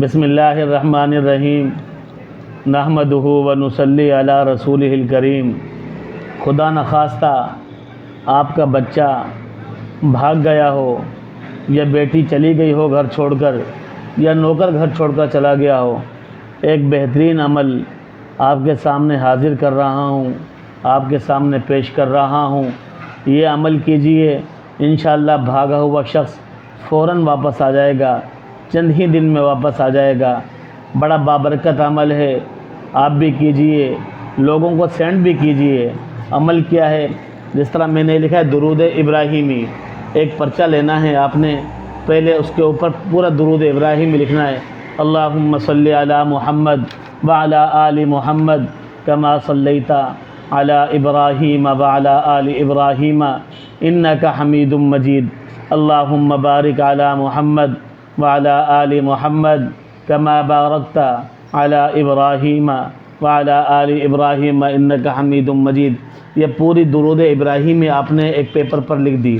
بسم اللہ الرحمن الرحیم نحمدہ ونصلی علی رسولہ الکریم۔ خدا نخواستہ آپ کا بچہ بھاگ گیا ہو یا بیٹی چلی گئی ہو گھر چھوڑ کر یا نوکر گھر چھوڑ کر چلا گیا ہو، ایک بہترین عمل آپ کے سامنے حاضر کر رہا ہوں، آپ کے سامنے پیش کر رہا ہوں۔ یہ عمل کیجئے، انشاءاللہ بھاگا ہوا شخص فوراً واپس آ جائے گا، چند ہی دن میں واپس آ جائے گا۔ بڑا بابرکت عمل ہے، آپ بھی کیجئے، لوگوں کو سینڈ بھی کیجئے۔ عمل کیا ہے؟ جس طرح میں نے لکھا ہے درود ابراہیمی، ایک پرچہ لینا ہے آپ نے، پہلے اس کے اوپر پورا درود ابراہیمی لکھنا ہے۔ اللہم صلی علی محمد وعلی آل محمد کما صلیت علی ابراہیم وعلی آل ابراہیم انک حمید مجید۔ اللہم بارک علی محمد وعلی آل محمد کما بارکت علی ابراہیم وعلی آل ابراہیم انک حمید مجید۔ یہ پوری درود ابراہیمی آپ نے ایک پیپر پر لکھ دی۔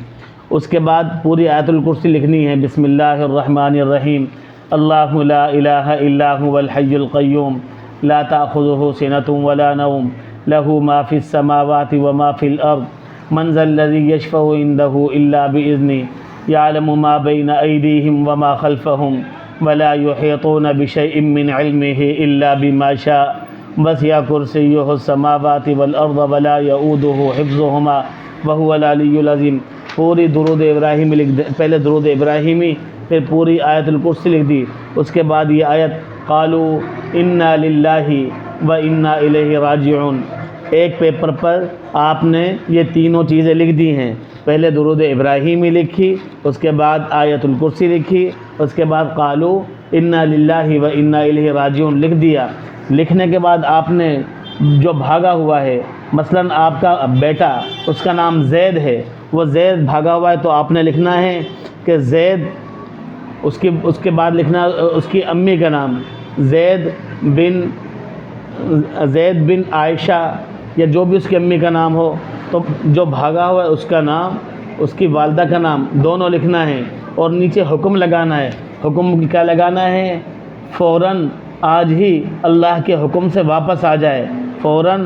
اس کے بعد پوری آیت الکرسی لکھنی ہے۔ بسم اللہ الرحمن الرحیم۔ اللہ لا الہ الا هو الحی القیوم لا تأخذہ سنۃ ولا نوم لہ ما فی السماوات وما فی الارض من ذا الذی یشفع عندہ الا بإذنہ یعلم ما بین ایدیہم وما خلفہم ولا یحیطون بشیء من علمہ الا بما شاء وسع کرسیہ السماوات والارض ولا یؤودہ حفظہما وہو العلی العظیم۔ پوری درود ابراہیمی لکھ دے، پہلے درود ابراہیمی پھر پوری آیت الکرسی لکھ دی۔ اس کے بعد یہ آیت قالوا انا للہ و انا الیہ راجعون، ایک پیپر پر آپ نے یہ تینوں چیزیں لکھ دی ہیں۔ پہلے درود ابراہیمی لکھی، اس کے بعد آیت الکرسی لکھی، اس کے بعد قالوا انا للہ و انا الیہ راجعون لکھ دیا۔ لکھنے کے بعد آپ نے جو بھاگا ہوا ہے، مثلا آپ کا بیٹا، اس کا نام زید ہے، وہ زید بھاگا ہوا ہے، تو آپ نے لکھنا ہے کہ زید، اس کے بعد لکھنا اس کی امی کا نام زید بن عائشہ یا جو بھی اس کی امی کا نام ہو، تو جو بھاگا ہوا ہے اس کا نام، اس کی والدہ کا نام دونوں لکھنا ہے، اور نیچے حکم لگانا ہے۔ حکم کیا لگانا ہے؟ فوراً آج ہی اللہ کے حکم سے واپس آ جائے، فوراً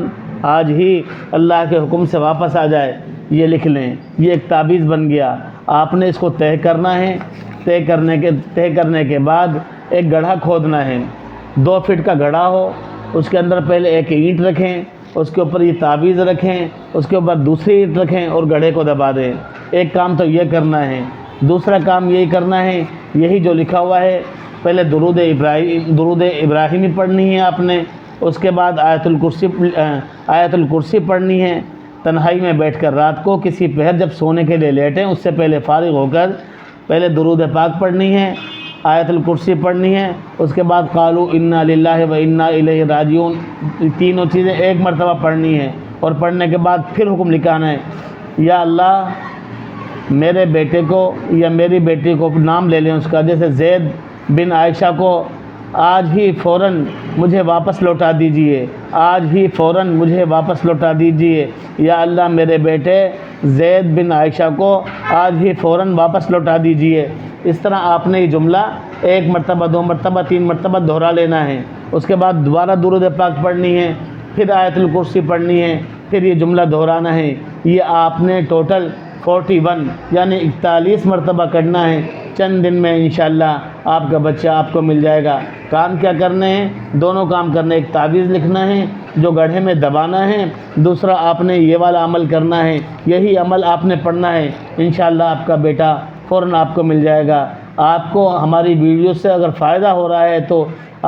آج ہی اللہ کے حکم سے واپس آ جائے، یہ لکھ لیں۔ یہ ایک تعویذ بن گیا۔ آپ نے اس کو طے کرنا ہے۔ طے کرنے کے بعد ایک گڑھا کھودنا ہے، 2 فٹ کا گڑھا ہو، اس کے اندر پہلے ایک اینٹ رکھیں، اس کے اوپر یہ تعویذ رکھیں، اس کے اوپر دوسری اینٹ رکھیں اور گڑھے کو دبا دیں۔ ایک کام تو یہ کرنا ہے۔ دوسرا کام یہی کرنا ہے، یہی جو لکھا ہوا ہے، پہلے درود ابراہیمی پڑھنی ہے آپ نے، اس کے بعد آیت الکرسی پڑھنی ہے تنہائی میں بیٹھ کر۔ رات کو کسی پہر جب سونے کے لیے لیٹیں، اس سے پہلے فارغ ہو کر پہلے درود پاک پڑھنی ہے، آیت الکرسی پڑھنی ہے، اس کے بعد قالوا انا للہ و انا الیہ راجعون، تینوں چیزیں ایک مرتبہ پڑھنی ہے، اور پڑھنے کے بعد پھر حکم لکھانا ہے، یا اللہ میرے بیٹے کو یا میری بیٹی کو، نام لے لیں اس کا، جیسے زید بن عائشہ کو آج ہی فوراً مجھے واپس لوٹا دیجئے، آج ہی فوراً مجھے واپس لوٹا دیجئے، یا اللہ میرے بیٹے زید بن عائشہ کو آج ہی فوراً واپس لوٹا دیجئے۔ اس طرح آپ نے یہ جملہ 1 مرتبہ 2 مرتبہ 3 مرتبہ دہرا لینا ہے۔ اس کے بعد دوبارہ درود پاک پڑھنی ہے، پھر آیت الکرسی پڑھنی ہے، پھر یہ جملہ دہرانا ہے۔ یہ آپ نے ٹوٹل 41 یعنی 41 مرتبہ کرنا ہے۔ چند دن میں انشاءاللہ آپ کا بچہ آپ کو مل جائے گا۔ کام کیا کرنے ہیں؟ دونوں کام کرنے، ایک تعویذ لکھنا ہے جو گڑھے میں دبانا ہے، دوسرا آپ نے یہ والا عمل کرنا ہے، یہی عمل آپ نے پڑھنا ہے، انشاءاللہ آپ کا بیٹا فوراً آپ کو مل جائے گا۔ آپ کو ہماری ویڈیو سے اگر فائدہ ہو رہا ہے تو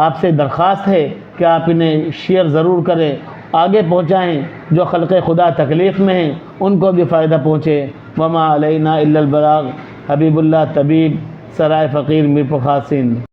آپ سے درخواست ہے کہ آپ انہیں شیئر ضرور کریں، آگے پہنچائیں، جو خلق خدا تکلیف میں ہیں ان کو بھی فائدہ پہنچے۔ وما علینا الا البلاغ۔ حبیب اللہ طبیب، سرائے فقیر، میر پرخاص سندھ۔